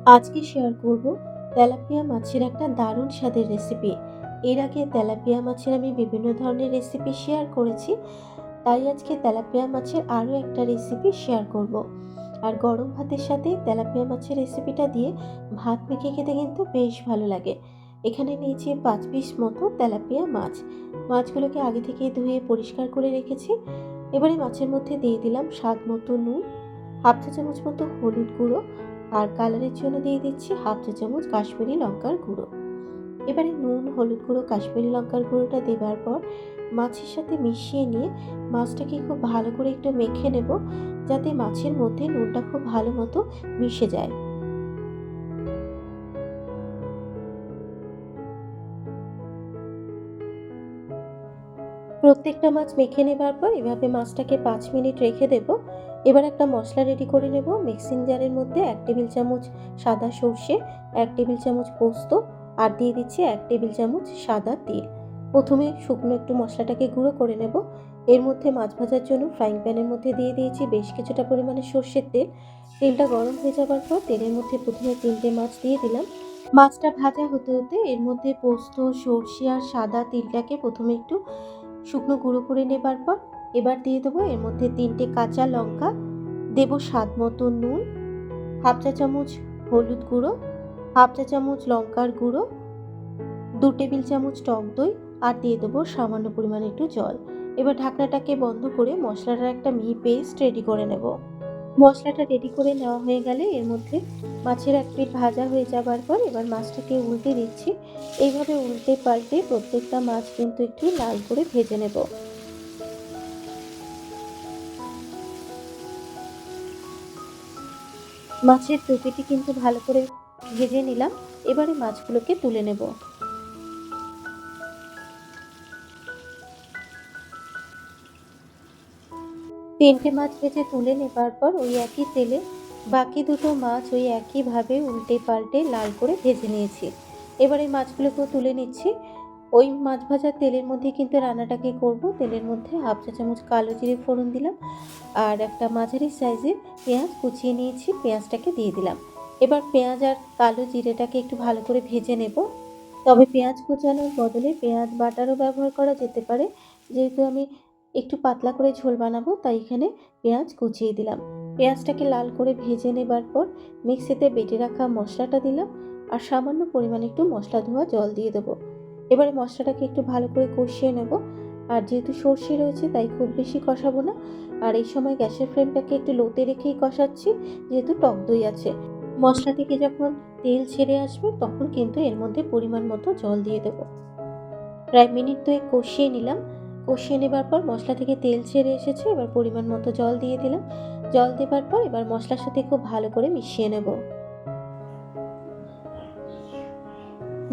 আজকে শেয়ার করব তেলাপিয়া মাছের একটা দারুণ স্বাদের রেসিপি। এর আগে তেলাপিয়া মাছের আমি বিভিন্ন ধরনের রেসিপি শেয়ার করেছি, তাই আজকে তেলাপিয়া মাছের আরও একটা রেসিপি শেয়ার করব। আর গরম ভাতের সাথে তেলাপিয়া মাছের রেসিপিটা দিয়ে ভাত মেখে খেতে কিন্তু বেশ ভালো লাগে। এখানে নিয়েছি 5 পিস মতো তেলাপিয়া মাছ। মাছগুলোকে আগে থেকে ধুয়ে পরিষ্কার করে রেখেছি। এবারে মাছের মধ্যে দিয়ে দিলাম স্বাদ মতো নুন, হাফ চা চামচ মতো হলুদ গুঁড়ো, আর কালারের জন্য দিয়ে দিচ্ছি হাফ চা চামচ কাশ্মীরি লঙ্কার গুঁড়ো। এবারে নুন, হলুদ গুঁড়ো, কাশ্মীরি লঙ্কার গুঁড়োটা দেওয়ার পর মাছের সাথে মিশিয়ে নিয়ে মাছটাকে খুব ভালো করে একটু মেখে নেব, যাতে মাছের মধ্যে নুনটা খুব ভালো মতো মিশে যায়। প্রত্যেকটা মাছ মেখে নেবার পর এভাবে মাছটাকে 5 মিনিট রেখে দেব। এবার একটা মশলা রেডি করে নেব। মিক্সিং জারের মধ্যে 1 টেবিল চামচ সাদা সর্ষে, 1 টেবিল চামচ পোস্ত, আর দিয়ে দিচ্ছি 1 টেবিল চামচ সাদা তিল। প্রথমে শুকনো একটু মশলাটাকে গুঁড়ো করে নেব। এর মধ্যে মাছ ভাজার জন্য ফ্রাইং প্যানের মধ্যে দিয়ে দিয়েছি বেশ কিছুটা পরিমাণে সর্ষের তেল। তেলটা গরম হয়ে যাবার পর তেলের মধ্যে প্রথমে 3টে মাছ দিয়ে দিলাম। মাছটা ভাজা হতে হতে এর মধ্যে পোস্ত, সর্ষে আর সাদা তিলটাকে প্রথমে একটু শুকনো গুঁড়ো করে নেবার পর এবার দিয়ে দেবো এর মধ্যে 3টে কাঁচা লঙ্কা, দেব স্বাদ মতো নুন, হাফ চা চামচ হলুদ গুঁড়ো, হাফ চা চামচ লঙ্কার গুঁড়ো, 2 টেবিল চামচ টক দই, আর দিয়ে দেবো সামান্য পরিমাণে একটু জল। এবার ঢাকনাটাকে বন্ধ করে মশলাটার একটা মিহি পেস্ট রেডি করে নেব। মশলাটা রেডি করে নেওয়া হয়ে গেলে এর মধ্যে মাছের এক পিঠ ভাজা হয়ে যাবার পর এবার মাছটাকে উল্টে দিচ্ছি। এইভাবে উল্টে পাল্টে প্রত্যেকটা মাছ কিন্তু একটু লাল করে ভেজে নেব। মাছের টুপিটি কিন্তু ভালো করে ভেজে নিলাম। এবারে মাছগুলোকে তুলে নেব। 3টে মাছ ভেজে তুলে নেবার পর ওই একই তেলে বাকি দুটো মাছ ওই একইভাবে উল্টে পাল্টে লাল করে ভেজে নিয়েছি। এবার এই মাছগুলোকেও তুলে নিচ্ছি। ওই মাছ ভাজার তেলের মধ্যে কিন্তু রান্নাটাকে করব। তেলের মধ্যে হাফ চা চামচ কালো জিরে ফোড়ন দিলাম, আর একটা মাঝারি সাইজের পেঁয়াজ কুচিয়ে নিয়েছি, পেঁয়াজটাকে দিয়ে দিলাম। এবার পেঁয়াজ আর কালো জিরেটাকে একটু ভালো করে ভেজে নেব। তবে পেঁয়াজ কুচানোর বদলে পেঁয়াজ বাটারও ব্যবহার করা যেতে পারে। যেহেতু আমি একটু পাতলা করে ঝোল বানাবো, তাই এখানে পেঁয়াজ কুচিয়ে দিলাম। পেঁয়াজটাকে লাল করে ভেজে নেবার পর মিক্সিতে বেটে রাখা মশলাটা দিলাম, আর সামান্য পরিমাণে একটু মশলা ধোয়া জল দিয়ে দেবো। এবারে মশলাটাকে একটু ভালো করে কষিয়ে নেব। আর যেহেতু সর্ষে রয়েছে তাই খুব বেশি কষাবো না। আর এই সময় গ্যাসের ফ্লেমটাকে একটু লোতে রেখেই কষাচ্ছি, যেহেতু টক দই আছে। মশলা থেকে যখন তেল ছেড়ে আসবে তখন কিন্তু এর মধ্যে পরিমাণ মতো জল দিয়ে দেবো। প্রায় মিনিট 2 কষিয়ে নিলাম। কষিয়ে নেবার পর মশলা থেকে তেল ছেড়ে এসেছে। এবার পরিমাণ মতো জল দিয়ে দিলাম। জল দেবার পর এবার মশলার সাথে খুব ভালো করে মিশিয়ে নেব।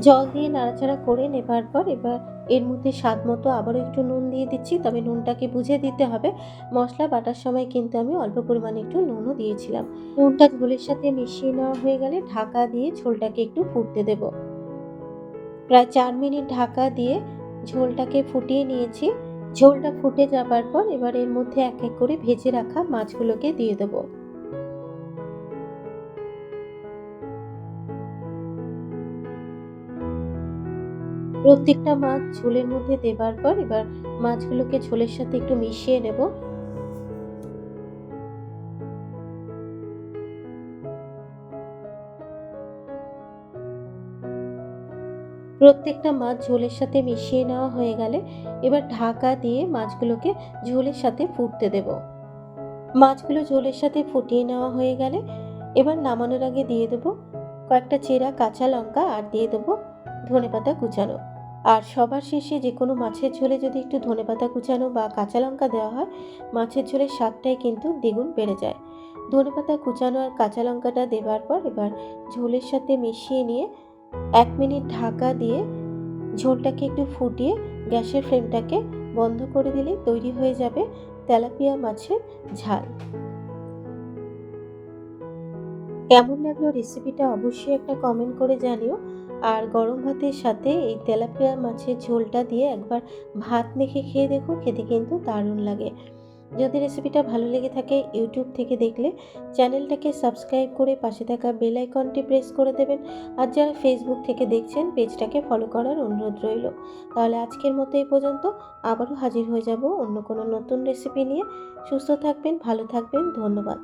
জল দিয়ে নাড়াচাড়া করে নেবার পর এবার এর মধ্যে স্বাদ মতো আবারও একটু নুন দিয়ে দিচ্ছি, তবে নুনটাকে বুঝে দিতে হবে। মশলা বাটার সময় কিন্তু আমি অল্প পরিমাণে একটু নুনও দিয়েছিলাম। নুনটা ঝোলের সাথে মিশিয়ে নেওয়া হয়ে গেলে ঢাকা দিয়ে ঝোলটাকে একটু ফুটতে দেব। প্রায় 4 মিনিট ঢাকা দিয়ে ঝোলটাকে ফুটিয়ে নিয়েছি। ঝোলটা ফুটে যাবার পর এবার এর মধ্যে এক এক করে ভেজে রাখা মাছগুলোকে দিয়ে দেব। প্রত্যেকটা মাছ ঝোলের মধ্যে দেবার পর এবার মাছগুলোকে ঝোলের সাথে একটু মিশিয়ে নেব। প্রত্যেকটা মাছ ঝোলের সাথে মিশিয়ে নেওয়া হয়ে গেলে এবার ঢাকা দিয়ে মাছগুলোকে ঝোলের সাথে ফুটতে দেব। মাছগুলো ঝোলের সাথে ফুটিয়ে নেওয়া হয়ে গেলে এবার নামানোর আগে দিয়ে দেবো কয়েকটা চেরা কাঁচা লঙ্কা, আর দিয়ে দেবো ধনেপাতা কুচানো। আর সবার শেষে যে কোনো মাছের ঝোলে যদি একটু ধনেপাতা কুচানো বা কাঁচা লঙ্কা দেওয়া হয়, মাছের ঝোলের স্বাদটাই কিন্তু দ্বিগুণ বেড়ে যায়। ধনেপাতা কুচানো আর কাঁচা লঙ্কাটা দেবার পর এবার ঝোলের সাথে মিশিয়ে নিয়ে 1 মিনিট ঢাকা দিয়ে ঝোলটাকে একটু ফুটিয়ে গ্যাসের ফ্লেমটাকে বন্ধ করে দিলেই তৈরি হয়ে যাবে তেলাপিয়া মাছের ঝাল। কেমন লাগলো রেসিপিটা অবশ্যই একটা কমেন্ট করে জানিও। আর গরম ভাতের সাথে এই তেলাপিয়া মাছের ঝোলটা দিয়ে একবার ভাত মেখে খেয়ে দেখো, খেতে কিন্তু দারুণ লাগে। যদি রেসিপিটা ভালো লেগে থাকে ইউটিউব থেকে দেখলে চ্যানেলটাকে সাবস্ক্রাইব করে পাশে থাকা বেল আইকনটি প্রেস করে দেবেন। আর যারা ফেসবুক থেকে দেখছেন পেজটাকে ফলো করার অনুরোধ রইল। তাহলে আজকের মতো এই পর্যন্ত। আবারও হাজির হয়ে যাব অন্য কোনো নতুন রেসিপি নিয়ে। সুস্থ থাকবেন, ভালো থাকবেন। ধন্যবাদ।